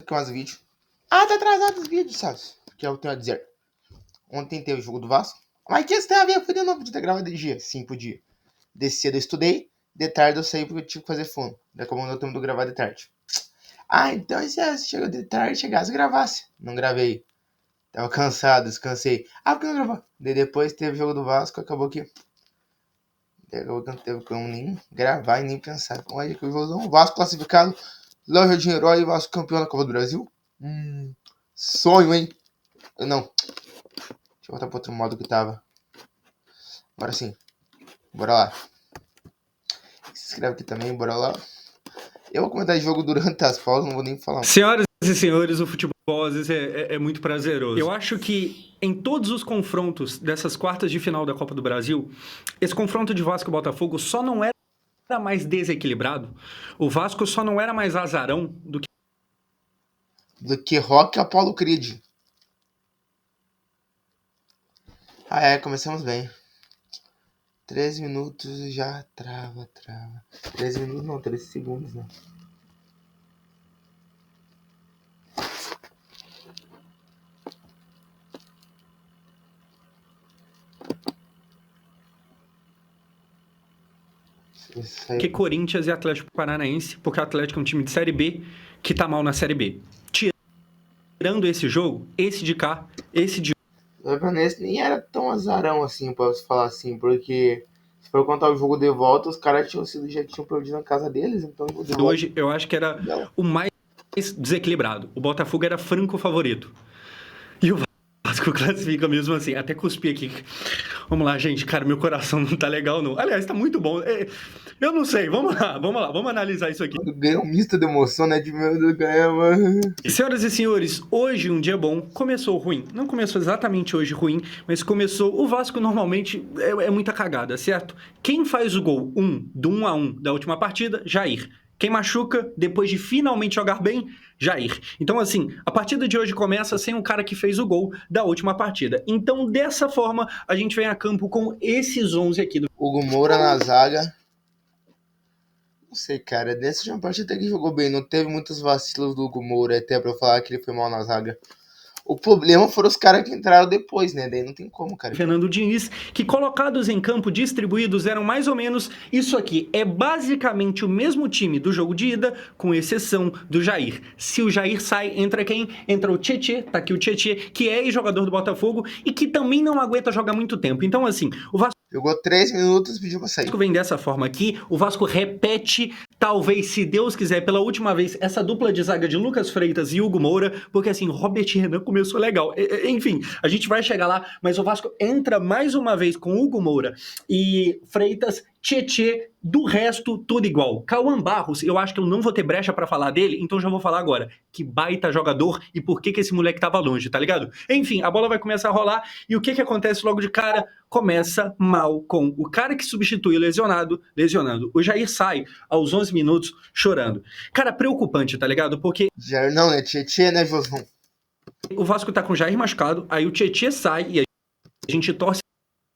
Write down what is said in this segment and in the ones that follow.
aqui mais vídeo. Ah, tá atrasado os vídeos, sabe? Que eu tenho a dizer. Ontem teve o jogo do Vasco. Mas que isso tem a ver? Foi de novo de ter gravado de dia. Sim, podia. De cedo eu estudei. De tarde eu saí porque eu tive que fazer fono. Daí como eu tô gravar de tarde. Ah, então se chegou de tarde, chegasse e gravasse. Não gravei. Tava cansado, descansei. Ah, por que não gravou? Daí depois teve o jogo do Vasco, acabou que não teve como nem gravar e nem pensar. Olha que o jogão. Vasco classificado. Léo de Herói e Vasco campeão da Copa do Brasil. Sonho, hein? Não. Deixa eu voltar pro outro modo que tava. Agora sim. Bora lá. Se inscreve aqui também, bora lá. Eu vou comentar jogo durante as pausas, não vou nem falar. Senhoras e senhores, o futebol às vezes é muito prazeroso. Eu acho que em todos os confrontos dessas quartas de final da Copa do Brasil, esse confronto de Vasco e Botafogo só não era mais desequilibrado, o Vasco só não era mais azarão do que Rock Apollo Creed. Começamos bem. 13 minutos já trava. 13 minutos não, 13 segundos, né? que Corinthians e Atlético Paranaense, porque o Atlético é um time de Série B que tá mal na Série B. Tirando esse jogo, esse de cá, esse de... O Paranaense nem era tão azarão assim, posso falar assim, porque se for contar o jogo de volta, os caras já tinham perdido na casa deles, então... Hoje eu acho que era o mais desequilibrado. O Botafogo era franco favorito. E o Vasco classifica mesmo assim. Até cuspi aqui. Vamos lá, gente. Cara, meu coração não tá legal, não. Aliás, tá muito bom. Eu não sei. Vamos lá. Vamos analisar isso aqui. Ganhou um misto de emoção, né? De meu Deus, ganhava. Senhoras e senhores, hoje um dia bom. Começou ruim. Não começou exatamente hoje ruim, mas começou... O Vasco normalmente é muita cagada, certo? Quem faz o gol do 1-1 da última partida? Jair. Quem machuca, depois de finalmente jogar bem, Jair. Então, assim, a partida de hoje começa sem o cara que fez o gol da última partida. Então, dessa forma, a gente vem a campo com esses 11 aqui. Hugo Moura na zaga. Não sei, cara. Dessa última partida até que jogou bem. Não teve muitos vacilos do Hugo Moura até pra eu falar que ele foi mal na zaga. O problema foram os caras que entraram depois, né? Daí não tem como, cara. Fernando Diniz, que colocados em campo distribuídos eram mais ou menos isso aqui. É basicamente o mesmo time do jogo de ida, com exceção do Jair. Se o Jair sai, entra quem? Entra o Tietê, tá aqui o Tietê, que é jogador do Botafogo e que também não aguenta jogar muito tempo. Então, assim, o Vasco jogou 3 minutos e pediu pra sair. O Vasco vem dessa forma aqui, o Vasco repete, talvez, se Deus quiser, pela última vez, essa dupla de zaga de Lucas Freitas e Hugo Moura, porque assim, Robert Renan começou legal. Enfim, a gente vai chegar lá, mas o Vasco entra mais uma vez com Hugo Moura e Freitas, Tietê, do resto, tudo igual. Cauã Barros, eu acho que eu não vou ter brecha pra falar dele, então já vou falar agora. Que baita jogador e por que esse moleque tava longe, tá ligado? Enfim, a bola vai começar a rolar e o que acontece logo de cara? Começa mal com o cara que substitui lesionando. O Jair sai aos 11 minutos chorando. Cara, preocupante, tá ligado? Porque... Jair não, é Tietê, né, Josão? O Vasco tá com o Jair machucado, aí o Tietê sai e a gente torce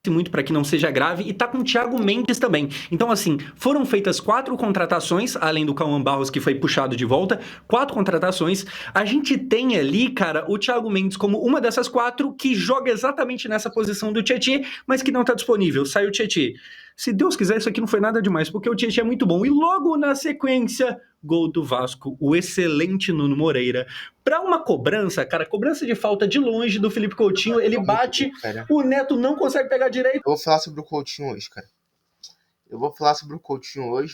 muito para que não seja grave, e tá com o Thiago Mendes também. Então, assim, foram feitas 4 contratações, além do Cauã Barros, que foi puxado de volta, 4 contratações. A gente tem ali, cara, o Thiago Mendes como uma dessas 4, que joga exatamente nessa posição do Tietê, mas que não tá disponível. Sai o Tietê. Se Deus quiser, isso aqui não foi nada demais, porque o Tietê é muito bom. E logo na sequência, gol do Vasco, o excelente Nuno Moreira. Pra uma cobrança, cara, cobrança de falta de longe do Felipe Coutinho, ele bate, o Neto não consegue pegar direito. Eu vou falar sobre o Coutinho hoje, cara.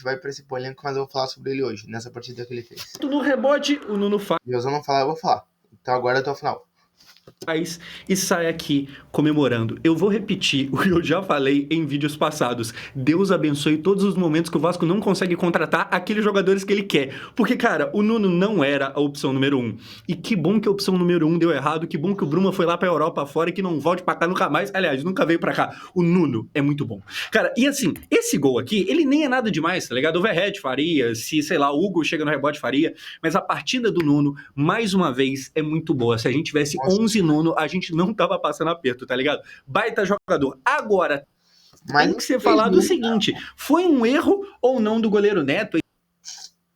Vai pra esse polêmico, mas eu vou falar sobre ele hoje, nessa partida que ele fez. No rebote, o Nuno faz. Se eu não falar, eu vou falar. Então agora até o final. E sai aqui comemorando. Eu vou repetir o que eu já falei em vídeos passados. Deus abençoe todos os momentos que o Vasco não consegue contratar aqueles jogadores que ele quer. Porque, cara, o Nuno não era a opção número 1. E que bom que a opção número 1 deu errado. Que bom que o Bruma foi lá pra Europa fora e que não volte pra cá nunca mais. Aliás, nunca veio pra cá. O Nuno é muito bom. Cara, e assim, esse gol aqui, ele nem é nada demais, tá ligado? O Verratti faria, se, sei lá, o Hugo chega no rebote faria. Mas a partida do Nuno, mais uma vez, é muito boa. Se a gente tivesse 11 Nuno, a gente não tava passando aperto, tá ligado? Baita jogador. Agora, tem que ser falado o seguinte, foi um erro ou não do goleiro Neto?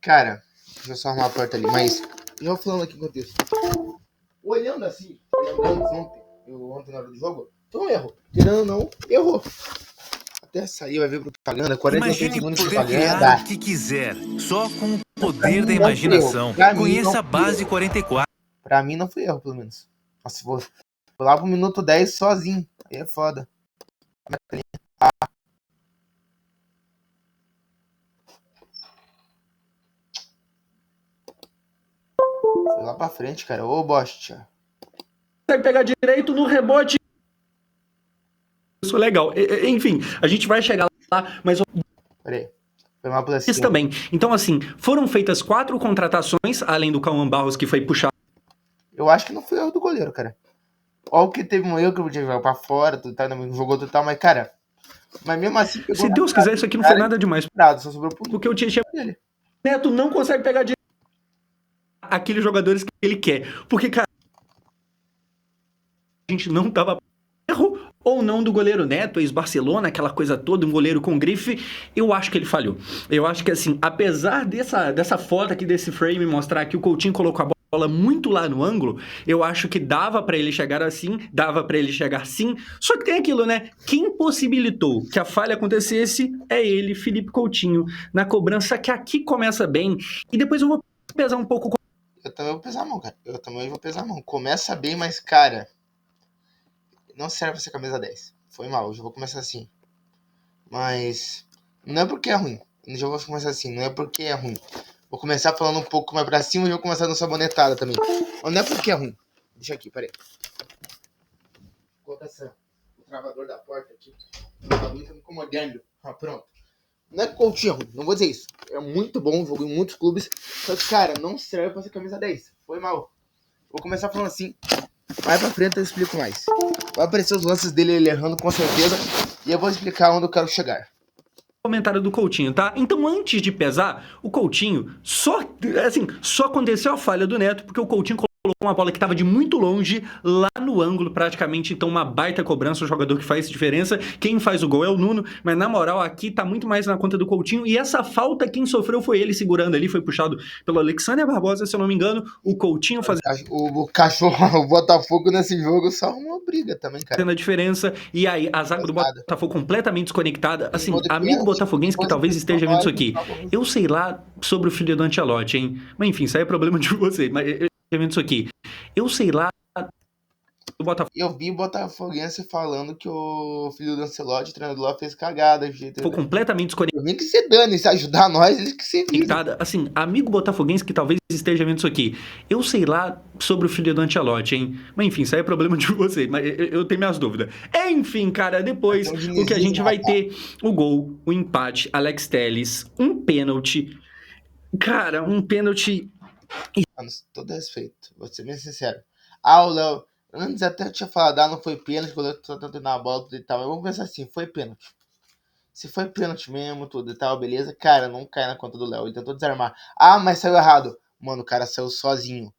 Cara, deixa eu só arrumar a porta ali, mas já falando aqui enquanto isso. Olhando assim, lembrando ontem na hora do jogo, foi um erro. Tirando ou não, errou. Até sair, vai ver propaganda, 46 segundos de Imagine poder criar propaganda. o que quiser, só com o poder da imaginação. Conheça a Base 44. Pra mim não foi erro, pelo menos. Nossa, vou lá pro minuto 10 sozinho. Aí é foda. Foi lá pra frente, cara. Ô, bosta. Consegue pegar direito no rebote. Isso é legal. Enfim, a gente vai chegar lá, mas Peraí. Foi mal por assim. isso também. Então, assim, foram feitas 4 contratações, além do Cauã Barros, que foi puxado. Eu acho que não foi erro do goleiro, cara. Ó, o que teve um erro que eu podia jogar pra fora, tudo tal, não jogou total, mas, cara. Mas mesmo assim. Se Deus quiser, isso aqui não foi nada demais. Só sobrou pro Porque o Tietchan dele. Neto não consegue pegar direito aqueles jogadores que ele quer. Porque, cara, a gente não tava erro ou não do goleiro Neto, ex-Barcelona, aquela coisa toda, um goleiro com grife, eu acho que ele falhou. Eu acho que, assim, apesar dessa foto aqui, desse frame, mostrar que o Coutinho colocou a bola muito lá no ângulo, eu acho que dava pra ele chegar assim, dava pra ele chegar sim, só que tem aquilo, né? Quem possibilitou que a falha acontecesse é ele, Felipe Coutinho, na cobrança, que aqui começa bem, e depois eu vou pesar um pouco. Eu também vou pesar a mão, cara. Eu também vou pesar a mão. Começa bem, mas, cara, não serve pra ser camisa 10. Foi mal, eu já vou começar assim. Mas não é porque é ruim. Eu já vou começar assim, não é porque é ruim. Vou começar falando um pouco mais pra cima e vou começar dando sabonetada também. Mas não é porque é ruim. Deixa aqui, peraí. Coloca o travador da porta aqui. O bagulho tá me incomodando. Ah, pronto. Não é que o Coutinho é ruim, não vou dizer isso. É muito bom, jogou em muitos clubes. Só que, cara, não serve pra ser camisa 10. Foi mal. Vou começar falando assim. Mais pra frente eu explico mais. Vai aparecer os lances dele, ele errando com certeza. E eu vou explicar onde eu quero chegar. Comentário do Coutinho, tá? Então, antes de pesar, o Coutinho só aconteceu a falha do Neto, porque o Coutinho colocou uma bola que estava de muito longe, lá no ângulo, praticamente. Então, uma baita cobrança, o jogador que faz diferença. Quem faz o gol é o Nuno, mas na moral, aqui tá muito mais na conta do Coutinho. E essa falta, quem sofreu foi ele segurando ali, foi puxado pelo Alexandre Barbosa, se eu não me engano. O Coutinho fazendo O cachorro, o Botafogo nesse jogo só uma briga também, cara. a diferença. E aí, a zaga do Botafogo completamente desconectada. Assim, amigo botafoguense que talvez esteja vendo isso aqui. Eu sei lá sobre o filho do Ancelotti, hein? Mas enfim, isso aí é problema de vocês. Mas eu vendo isso aqui. Eu sei lá do Botafogo. Eu vi o Botafoguense falando que o filho do Ancelotti, o treinador lá, fez cagada. Foi completamente desconectado. Eu nem que se dane, se ajudar nós, eles que se viram. Assim, amigo botafoguense que talvez esteja vendo isso aqui. Eu sei lá sobre o filho do Ancelotti, hein? Mas enfim, isso aí é problema de vocês. Mas eu tenho minhas dúvidas. Enfim, cara, depois o que a gente vai ter, o gol, o empate, Alex Telles, um pênalti. Cara, um pênalti. Todo respeito, vou ser bem sincero. O Léo, antes até eu tinha falado, não foi pênalti, quando eu tô tentando na bola tudo e tal. Mas vamos pensar assim, foi pênalti. Se foi pênalti mesmo, tudo e tal, beleza, cara, não cai na conta do Léo. Ele tentou desarmar. Mas saiu errado. Mano, o cara saiu sozinho.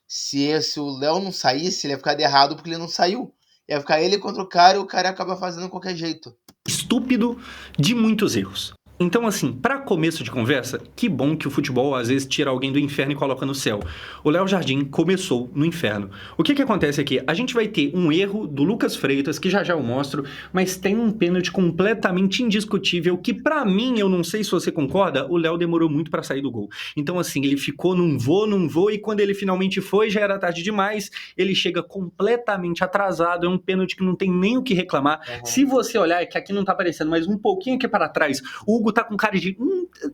Se o Léo não saísse, ele ia ficar de errado porque ele não saiu. Ia ficar ele contra o cara e o cara acaba fazendo de qualquer jeito. Estúpido de muitos erros. Então, assim, para começo de conversa, que bom que o futebol às vezes tira alguém do inferno e coloca no céu. O Léo Jardim começou no inferno. O que acontece aqui? A gente vai ter um erro do Lucas Freitas, que já eu mostro, mas tem um pênalti completamente indiscutível, que pra mim, eu não sei se você concorda, o Léo demorou muito pra sair do gol. Então, assim, ele ficou não vou, e quando ele finalmente foi, já era tarde demais, ele chega completamente atrasado, é um pênalti que não tem nem o que reclamar. Se você olhar, é que aqui não tá aparecendo, mas um pouquinho aqui para trás, o Hugo tá com cara de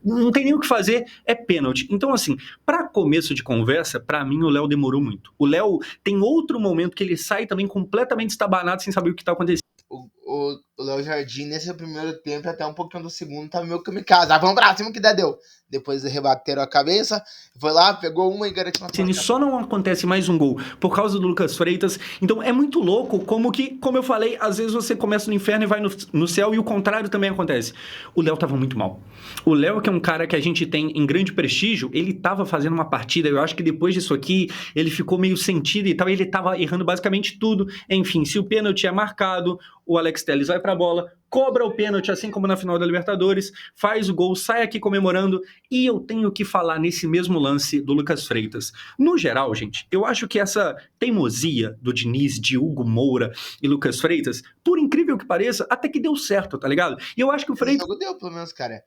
não tem nem o que fazer, é pênalti. Então, assim, para começo de conversa, para mim o Léo demorou muito. O Léo tem outro momento que ele sai também completamente estabanado, sem saber o que tá acontecendo. O Léo Jardim, nesse primeiro tempo, até um pouquinho do segundo, tava meio kamikaze. Vamos pra cima que deu. Depois rebateram a cabeça, foi lá, pegou uma e garantiu uma Assim, só não acontece mais um gol por causa do Lucas Freitas. Então é muito louco como eu falei, às vezes você começa no inferno e vai no céu, e o contrário também acontece. O Léo tava muito mal. O Léo, que é um cara que a gente tem em grande prestígio, ele tava fazendo uma partida, eu acho que depois disso aqui, ele ficou meio sentido e tal, ele tava errando basicamente tudo. Enfim, se o pênalti é marcado, o Alex Telles vai pra pra bola, cobra o pênalti, assim como na final da Libertadores, faz o gol, sai aqui comemorando, e eu tenho que falar nesse mesmo lance do Lucas Freitas. No geral, gente, eu acho que essa teimosia do Diniz, de Hugo Moura e Lucas Freitas, por incrível que pareça, até que deu certo, tá ligado? E eu acho que o Esse Freitas jogo deu, pelo menos, cara.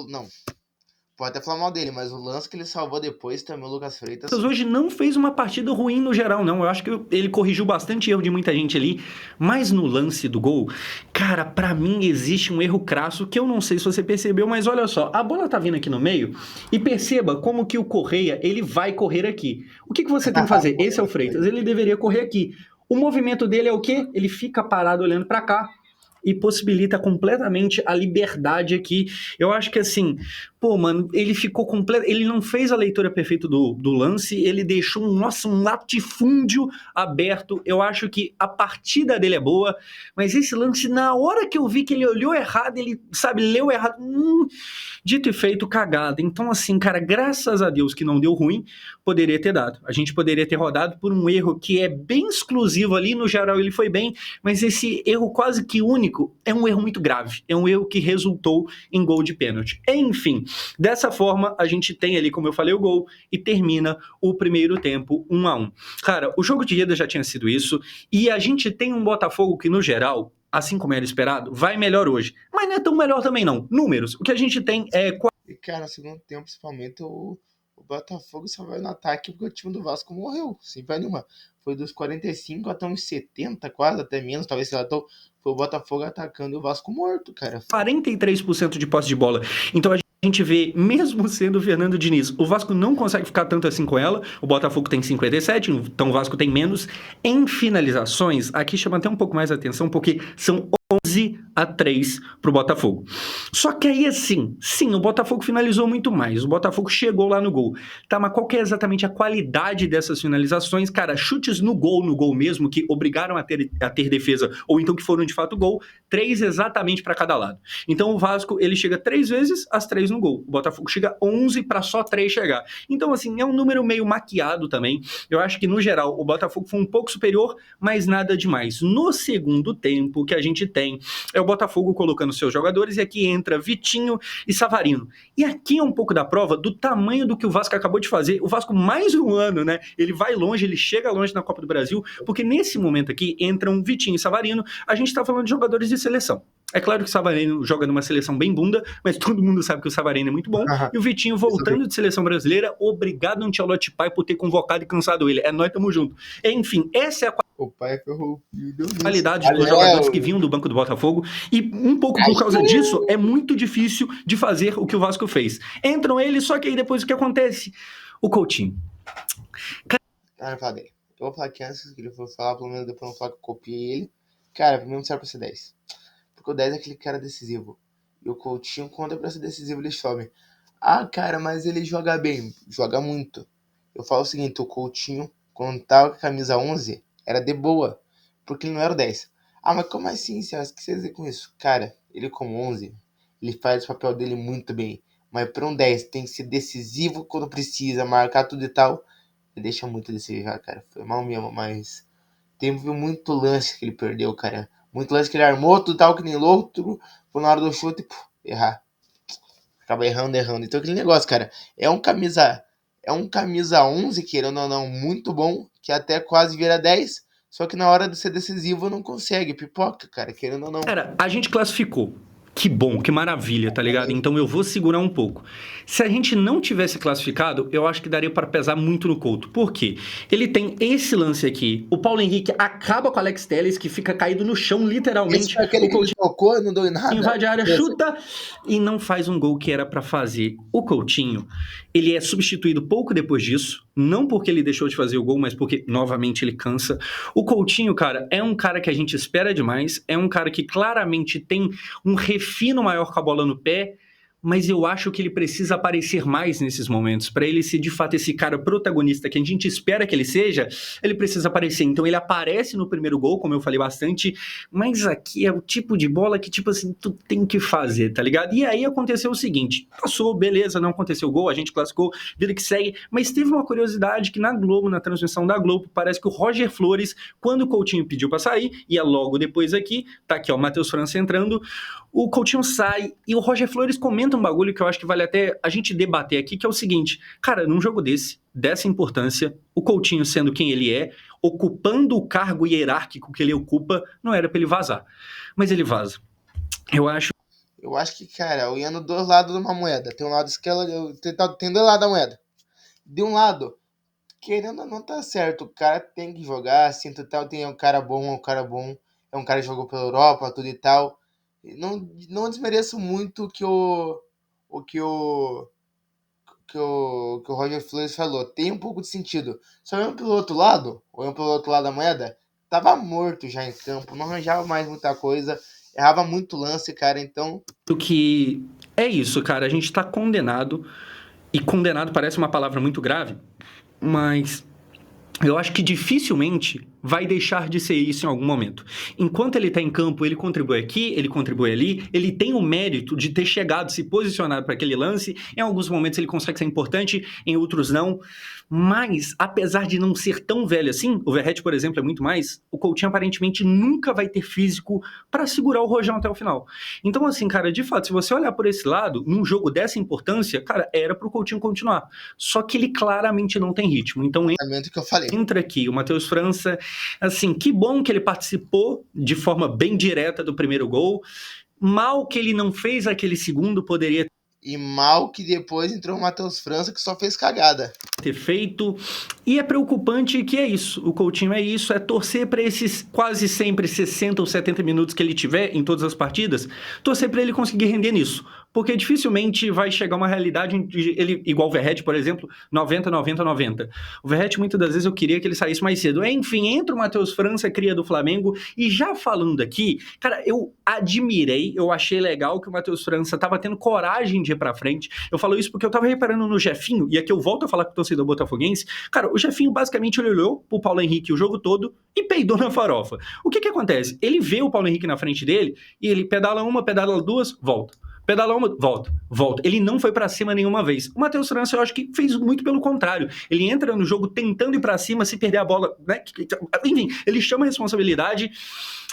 Não, pode até falar mal dele, mas o lance que ele salvou depois também, o Lucas Freitas. hoje não fez uma partida ruim no geral, não. Eu acho que ele corrigiu bastante erro de muita gente ali, mas no lance do gol, cara, pra mim existe um erro crasso que eu não sei se você percebeu, mas olha só, a bola tá vindo aqui no meio e perceba como que o Correia, ele vai correr aqui. O que você tem que fazer? Esse é o Freitas, ele deveria correr aqui. O movimento dele é o quê? Ele fica parado olhando pra cá e possibilita completamente a liberdade aqui. Eu acho que assim, pô, mano, ele ficou completo, ele não fez a leitura perfeita do lance, ele deixou um latifúndio aberto. Eu acho que a partida dele é boa, mas esse lance, na hora que eu vi que ele olhou errado, ele, sabe, leu errado, dito e feito, cagada. Então, assim, cara, graças a Deus que não deu ruim, poderia ter dado. A gente poderia ter rodado por um erro que é bem exclusivo ali, no geral ele foi bem, mas esse erro quase que único é um erro muito grave, é um erro que resultou em gol de pênalti. Enfim, dessa forma a gente tem ali, como eu falei, o gol e termina o primeiro tempo 1-1. Cara, o jogo de ida já tinha sido isso e a gente tem um Botafogo que no geral, assim como era esperado, vai melhor hoje, mas não é tão melhor também não. Números, o que a gente tem é... E, cara, no segundo tempo, principalmente, o Botafogo só vai no ataque porque o time do Vasco morreu, sem pé nenhuma. Foi dos 45 até uns 70, quase, até menos, talvez, sei lá, foi o Botafogo atacando e o Vasco morto, cara. 43% de posse de bola. Então a gente vê, mesmo sendo o Fernando Diniz, o Vasco não consegue ficar tanto assim com ela, o Botafogo tem 57, então o Vasco tem menos. Em finalizações, aqui chama até um pouco mais a atenção, porque são 11-3 pro Botafogo. Só que aí, assim, sim, o Botafogo finalizou muito mais, o Botafogo chegou lá no gol, tá, mas qual que é exatamente a qualidade dessas finalizações? Cara, chutes no gol mesmo, que obrigaram a ter defesa, ou então que foram de fato gol, 3 exatamente para cada lado. Então o Vasco, ele chega 3 vezes, as 3 no gol, o Botafogo chega 11 para só 3 chegar. Então, assim, é um número meio maquiado também, eu acho que no geral o Botafogo foi um pouco superior, mas nada demais. No segundo tempo, que a gente tem é o Botafogo colocando seus jogadores, e aqui entra Vitinho e Savarino. E aqui é um pouco da prova do tamanho do que o Vasco acabou de fazer. O Vasco, mais um ano, né? Ele vai longe, ele chega longe na Copa do Brasil, porque nesse momento aqui entram Vitinho e Savarino. A gente tá falando de jogadores de seleção. É claro que o Savarino joga numa seleção bem bunda, mas todo mundo sabe que o Savarino é muito bom. E o Vitinho voltando de seleção brasileira, obrigado Ancelotti Pai por ter convocado e cansado ele. É, nós tamo junto. Enfim, essa é a O pai ferrou qualidade dos jogadores que vinham do banco do Botafogo, e um pouco por causa disso é muito difícil de fazer o que o Vasco fez. Entram eles, só que aí depois o que acontece? O Coutinho. Ah, fala dele. Eu vou falar aqui antes que ele for falar, pelo menos depois eu não falar que eu copiei ele. Cara, pra mim não serve pra ser 10. Porque o 10 é aquele cara decisivo. E o Coutinho, quando é pra ser decisivo, ele some. Ah, cara, mas ele joga bem. Joga muito. Eu falo o seguinte, o Coutinho, quando tava com a camisa 11, era de boa. Porque ele não era o 10. Ah, mas como assim, Celso? O que você dizer com isso? Cara, ele como 11, ele faz o papel dele muito bem. Mas pra um 10, tem que ser decisivo quando precisa, marcar tudo e tal. Ele deixa muito a desejar, cara. Foi mal mesmo, mas... Teve muito lance que ele perdeu, cara. Muito lance que ele armou, tudo tal, que nem louco. Foi na hora do chute, errar. Acaba errando. Então aquele negócio, cara. É um camisa 11, querendo ou não, muito bom. Que até quase vira 10. Só que na hora de ser decisivo não consegue. Pipoca, cara, querendo ou não. Cara, a gente classificou. Que bom, que maravilha, tá ligado? Então eu vou segurar um pouco. Se a gente não tivesse classificado, eu acho que daria para pesar muito no Couto. Por quê? Ele tem esse lance aqui. O Paulo Henrique acaba com o Alex Telles, que fica caído no chão, literalmente. Esse foi aquele que ele tocou, não deu em nada. Invade a área, chuta e não faz um gol que era para fazer. O Coutinho, ele é substituído pouco depois disso. Não porque ele deixou de fazer o gol, mas porque, novamente, ele cansa. O Coutinho, cara, é um cara que a gente espera demais. É um cara que claramente tem um refino maior com a bola no pé. mas eu acho que ele precisa aparecer mais nesses momentos. Para ele ser, de fato, esse cara protagonista que a gente espera que ele seja, ele precisa aparecer. Então ele aparece no primeiro gol, como eu falei bastante, mas aqui é o tipo de bola que, tipo assim, tu tem que fazer, tá ligado? E aí aconteceu o seguinte, passou, beleza, não aconteceu gol, a gente classificou, vida que segue, mas teve uma curiosidade que na Globo, na transmissão da Globo, parece que o Roger Flores, quando o Coutinho pediu para sair, e é logo depois aqui, tá aqui ó, o Matheus França entrando, o Coutinho sai e o Roger Flores comenta um bagulho que eu acho que vale até a gente debater aqui, que é o seguinte, cara, num jogo dessa importância, o Coutinho sendo quem ele é, ocupando o cargo hierárquico que ele ocupa, não era pra ele vazar. Mas ele vaza. Eu acho que, cara, olhando dos lados de uma moeda, tem um lado esquerdo, tem dois lados da moeda. De um lado, querendo ou não tá certo, o cara tem que jogar, assim, tal, tem um cara bom, é um cara que jogou pela Europa, tudo e tal. Não desmereço muito o que o Roger Flores falou. Tem um pouco de sentido. Só olhando pelo outro lado, da moeda, tava morto já em campo, não arranjava mais muita coisa, errava muito lance, cara, então... que é isso, cara, a gente tá condenado, e condenado parece uma palavra muito grave, mas eu acho que dificilmente vai deixar de ser isso em algum momento. Enquanto ele está em campo, ele contribui aqui, ele contribui ali, ele tem o mérito de ter chegado, se posicionado para aquele lance, em alguns momentos ele consegue ser importante, em outros não, mas apesar de não ser tão velho assim, o Verratti, por exemplo, é muito mais, o Coutinho aparentemente nunca vai ter físico para segurar o Rojão até o final. Então assim, cara, de fato, se você olhar por esse lado, num jogo dessa importância, cara, era pro Coutinho continuar, só que ele claramente não tem ritmo, então que eu falei. Entra aqui o Matheus França, assim, que bom que ele participou de forma bem direta do primeiro gol, mal que ele não fez aquele segundo, poderia e mal que depois entrou o Matheus França, que só fez cagada. Ter feito. E é preocupante que é isso. O Coutinho é isso, é torcer para esses quase sempre 60 ou 70 minutos que ele tiver em todas as partidas, torcer para ele conseguir render nisso. Porque dificilmente vai chegar uma realidade de ele, igual o Verratti, por exemplo, 90, 90, 90. O Verratti, muitas das vezes, eu queria que ele saísse mais cedo. Enfim, entra o Matheus França, cria do Flamengo, e já falando aqui, cara, eu admirei, eu achei legal que o Matheus França tava tendo coragem de ir pra frente. Eu falo isso porque eu tava reparando no Jefinho, e aqui eu volto a falar com o torcedor botafoguense, cara, o Jefinho basicamente ele olhou pro Paulo Henrique o jogo todo e peidou na farofa. O que acontece? Ele vê o Paulo Henrique na frente dele, e ele pedala uma, pedala duas, volta. Pedala uma, volta. Ele não foi pra cima nenhuma vez. O Matheus França, eu acho que fez muito pelo contrário. Ele entra no jogo tentando ir pra cima, se perder a bola, né? Enfim, ele chama a responsabilidade,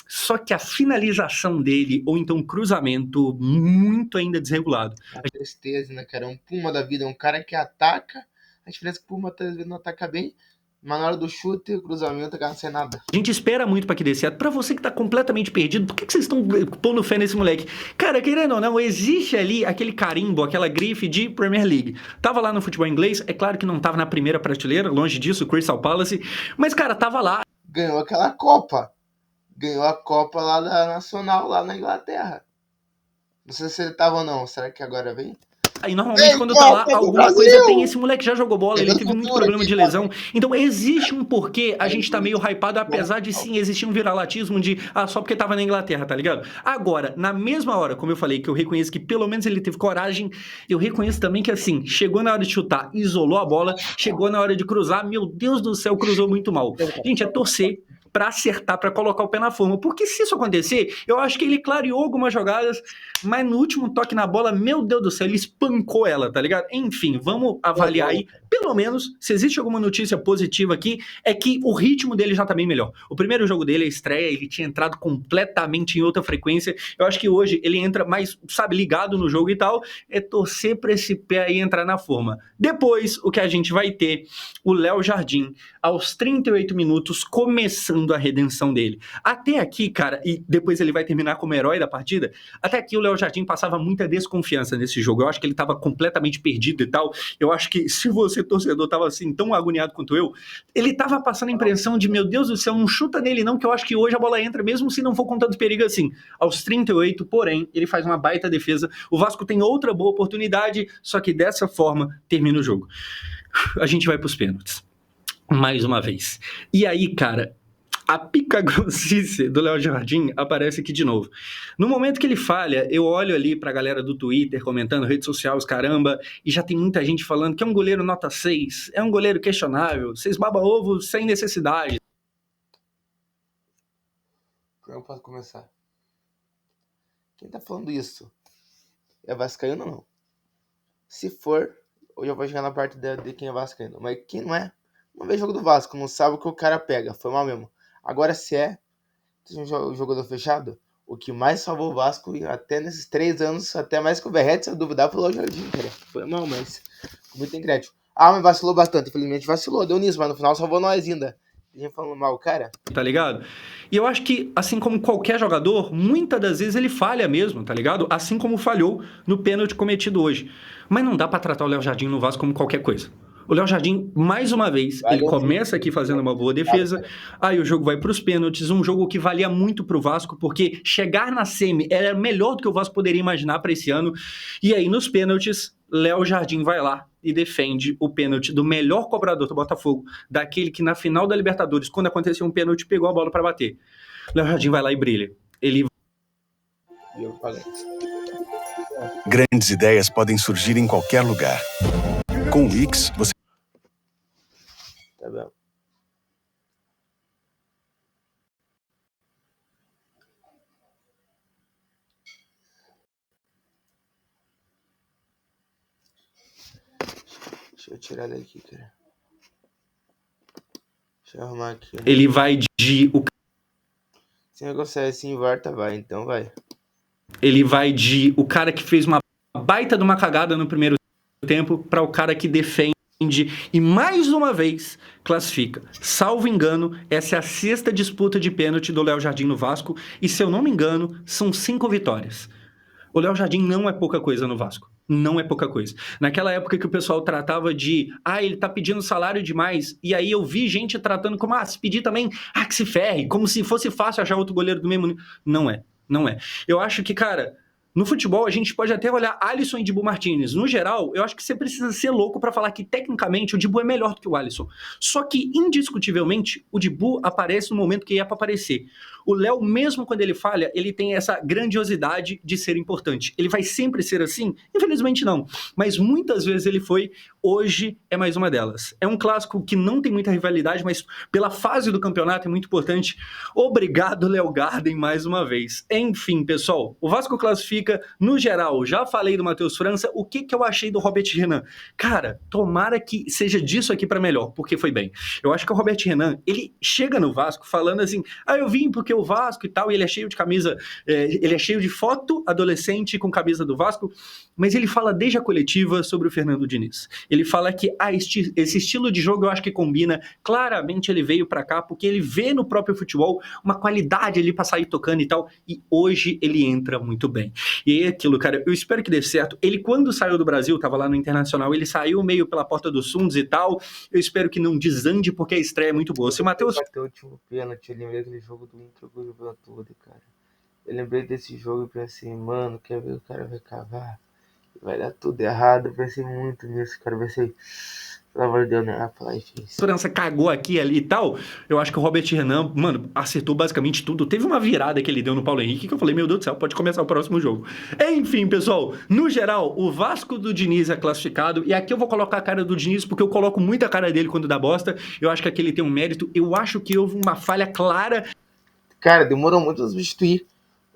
só que a finalização dele, ou então cruzamento, muito ainda desregulado. A tristeza, né, cara? Um Puma da vida, um cara que ataca, a diferença é que o Puma às vezes não ataca bem, mas na hora do chute, o cruzamento, cara, não sei nada. A gente espera muito pra que dê certo. Pra você que tá completamente perdido, por que vocês estão pondo fé nesse moleque? Cara, querendo ou não, existe ali aquele carimbo, aquela grife de Premier League. Tava lá no futebol inglês, é claro que não tava na primeira prateleira, longe disso, Crystal Palace, mas, cara, tava lá. Ganhou aquela Copa. Ganhou a Copa lá da Nacional, lá na Inglaterra. Não sei se ele tava ou não. Será que agora vem? Aí normalmente quando tá lá, alguma coisa tem. Esse moleque já jogou bola, ele teve muito problema de lesão. Então existe um porquê a gente tá meio hypado, apesar de sim existir um viralatismo de só porque tava na Inglaterra, tá ligado? Agora, na mesma hora, como eu falei, que eu reconheço que pelo menos ele teve coragem, eu reconheço também que assim, chegou na hora de chutar, isolou a bola, chegou na hora de cruzar, meu Deus do céu, cruzou muito mal. Gente, é torcer pra acertar, pra colocar o pé na forma. Porque se isso acontecer, eu acho que ele clareou algumas jogadas, mas no último toque na bola, meu Deus do céu, ele espancou ela, tá ligado? Enfim, vamos avaliar aí, pelo menos, se existe alguma notícia positiva aqui, é que o ritmo dele já tá bem melhor. O primeiro jogo dele, a estreia, ele tinha entrado completamente em outra frequência. Eu acho que hoje ele entra mais, sabe, ligado no jogo e tal, é torcer pra esse pé aí entrar na forma. Depois, o que a gente vai ter, o Léo Jardim, aos 38 minutos, começando a redenção dele. Até aqui, cara, e depois ele vai terminar como herói da partida, até aqui o Léo Jardim passava muita desconfiança nesse jogo. Eu acho que ele tava completamente perdido e tal. Eu acho que se você, torcedor, tava assim tão agoniado quanto eu, ele tava passando a impressão de, meu Deus do céu, não chuta nele não, que eu acho que hoje a bola entra, mesmo se não for com tanto perigo assim. Aos 38, porém, ele faz uma baita defesa. O Vasco tem outra boa oportunidade, só que dessa forma termina o jogo. A gente vai pros pênaltis. Mais uma vez. E aí, cara, A pica grossice do Léo Jardim aparece aqui de novo. No momento que ele falha, eu olho ali pra galera do Twitter comentando, rede social, os caramba, e já tem muita gente falando que é um goleiro nota 6, é um goleiro questionável, vocês baba-ovo sem necessidade. Eu posso começar. Quem tá falando isso é vascaíno ou não? Se for, eu já vou chegar na parte de quem é vascaíno. Mas quem não é, não vê jogo do Vasco, não sabe o que o cara pega. Foi mal mesmo. Agora, se é um jogador fechado, o que mais salvou o Vasco, até nesses 3 anos, até mais que o Verratti, se eu duvidar, foi o Jardim, cara. Foi mal, mas com muito crédito. Mas vacilou bastante. Infelizmente vacilou, deu nisso, mas no final salvou nós ainda. Tem gente falando mal, cara. Tá ligado? E eu acho que, assim como qualquer jogador, muitas das vezes ele falha mesmo, tá ligado? Assim como falhou no pênalti cometido hoje. Mas não dá pra tratar o Léo Jardim no Vasco como qualquer coisa. O Léo Jardim, mais uma vez, ele começa aqui fazendo uma boa defesa, aí o jogo vai pros pênaltis, um jogo que valia muito pro Vasco, porque chegar na semi era melhor do que o Vasco poderia imaginar pra esse ano, e aí nos pênaltis, Léo Jardim vai lá e defende o pênalti do melhor cobrador do Botafogo, daquele que na final da Libertadores, quando aconteceu um pênalti, pegou a bola pra bater. Léo Jardim vai lá e brilha. Ele... Grandes ideias podem surgir em qualquer lugar. Com o Wix, você... Tá bom. Deixa eu tirar daqui, cara. Deixa eu arrumar aqui. Né? Ele vai de... Se o negócio é assim, volta, vai. Então vai. Ele vai de o cara que fez uma baita de uma cagada no primeiro tempo para o cara que defende e mais uma vez classifica. Salvo engano, essa é a 6ª disputa de pênalti do Léo Jardim no Vasco e, se eu não me engano, são 5 vitórias. O Léo Jardim não é pouca coisa no Vasco. Não é pouca coisa. Naquela época que o pessoal tratava de ele tá pedindo salário demais, e aí eu vi gente tratando como, se pedir também, que se ferre, como se fosse fácil achar outro goleiro do mesmo... Não é. Eu acho que, cara... No futebol, a gente pode até olhar Alisson e Dibu Martínez. No geral, eu acho que você precisa ser louco pra falar que, tecnicamente, o Dibu é melhor do que o Alisson. Só que, indiscutivelmente, o Dibu aparece no momento que é pra aparecer. O Léo, mesmo quando ele falha, ele tem essa grandiosidade de ser importante. Ele vai sempre ser assim? Infelizmente, não. Mas muitas vezes ele foi. Hoje é mais uma delas. É um clássico que não tem muita rivalidade, mas pela fase do campeonato é muito importante. Obrigado, Léo Garden, mais uma vez. Enfim, pessoal, o Vasco classifica. No geral, já falei do Matheus França, o que eu achei do Robert Renan? Cara, tomara que seja disso aqui pra melhor, porque foi bem. Eu acho que o Robert Renan, ele chega no Vasco falando assim, eu vim porque o Vasco e tal, e ele é cheio de camisa, ele é cheio de foto adolescente com camisa do Vasco, mas ele fala desde a coletiva sobre o Fernando Diniz. Ele fala que esse estilo de jogo eu acho que combina, claramente ele veio pra cá porque ele vê no próprio futebol uma qualidade ali pra sair tocando e tal, e hoje ele entra muito bem. E é aquilo, cara, eu espero que dê certo. Ele, quando saiu do Brasil, tava lá no Internacional, ele saiu meio pela porta dos fundos e tal. Eu espero que não desande, porque a estreia é muito boa. Se o Matheus... Bateu o último pênalti, eu lembrei daquele jogo do Inter com o Juventude, cara. Eu lembrei desse jogo e pensei, mano, quer ver o cara vai cavar? Vai dar tudo errado. Eu pensei muito nisso, cara. Eu pensei... Pelo amor de Deus, né? França cagou aqui, ali e tal. Eu acho que o Robert Renan, mano, acertou basicamente tudo. Teve uma virada que ele deu no Paulo Henrique que eu falei, meu Deus do céu, pode começar o próximo jogo. Enfim, pessoal, no geral, o Vasco do Diniz é classificado. E aqui eu vou colocar a cara do Diniz porque eu coloco muita cara dele quando dá bosta. Eu acho que aqui ele tem um mérito. Eu acho que houve uma falha clara. Cara, demorou muito a substituir.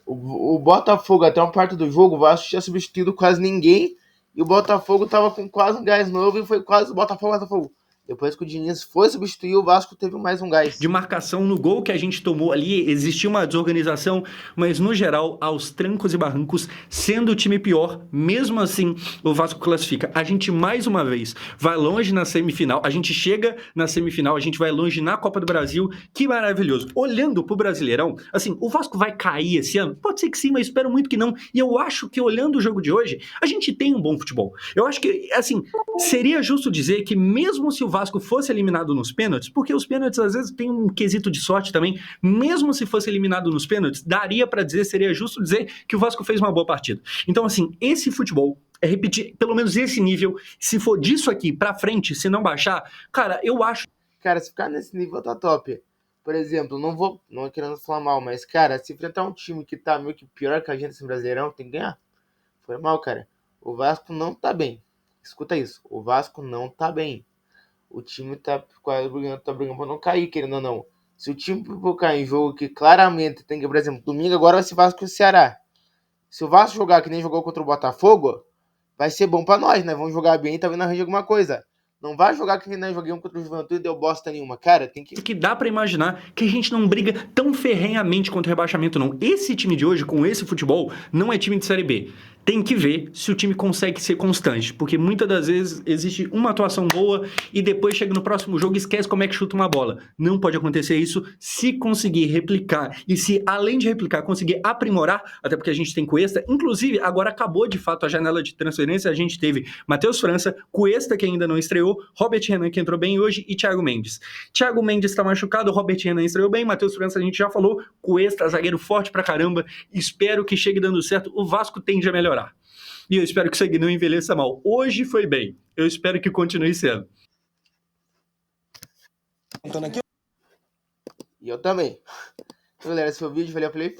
O Botafogo, até uma parte do jogo, o Vasco tinha substituído quase ninguém. E o Botafogo tava com quase um gás novo e foi quase o Botafogo. Depois que o Diniz foi substituir, o Vasco teve mais um gás. De marcação no gol que a gente tomou ali, existia uma desorganização, mas no geral, aos trancos e barrancos, sendo o time pior, mesmo assim, o Vasco classifica. A gente, mais uma vez, vai longe na semifinal, a gente chega na semifinal, a gente vai longe na Copa do Brasil, que maravilhoso. Olhando pro Brasileirão, assim, o Vasco vai cair esse ano? Pode ser que sim, mas espero muito que não. E eu acho que, olhando o jogo de hoje, a gente tem um bom futebol. Eu acho que, assim, seria justo dizer que mesmo se o Vasco fosse eliminado nos pênaltis, porque os pênaltis às vezes tem um quesito de sorte também, mesmo se fosse eliminado nos pênaltis, daria pra dizer, seria justo dizer que o Vasco fez uma boa partida. Então, assim, esse futebol é repetir pelo menos esse nível, se for disso aqui pra frente, se não baixar, cara, eu acho... Cara, se ficar nesse nível tá top. Por exemplo, não é querendo falar mal, mas, cara, se enfrentar um time que tá meio que pior que a gente nesse Brasileirão, tem que ganhar. Foi mal, cara. O Vasco não tá bem. Escuta isso. O Vasco não tá bem. O time tá quase brigando pra não cair, querendo ou não. Se o time pipocar em jogo que claramente tem que, por exemplo, domingo agora vai ser Vasco e Ceará. Se o Vasco jogar que nem jogou contra o Botafogo, vai ser bom pra nós, né? Vamos jogar bem e talvez arranje alguma coisa. Não vai jogar que nem nós joguemos contra o Juventude e deu bosta nenhuma. Cara, tem que dá pra imaginar que a gente não briga tão ferrenhamente contra o rebaixamento, não. Esse time de hoje, com esse futebol, não é time de Série B. Tem que ver se o time consegue ser constante, porque muitas das vezes existe uma atuação boa e depois chega no próximo jogo e esquece como é que chuta uma bola. Não pode acontecer isso se conseguir replicar e se, além de replicar, conseguir aprimorar, até porque a gente tem Cuesta. Inclusive, agora acabou de fato a janela de transferência, a gente teve Matheus França, Cuesta, que ainda não estreou, Robert Renan, que entrou bem hoje, e Thiago Mendes. Thiago Mendes está machucado, Robert Renan estreou bem, Matheus França a gente já falou, Cuesta, zagueiro forte pra caramba, espero que chegue dando certo, o Vasco tende a melhorar. E eu espero que isso aqui não envelheça mal. Hoje foi bem, eu espero que continue sendo. E eu também. Então, galera, esse foi o vídeo, valeu, play.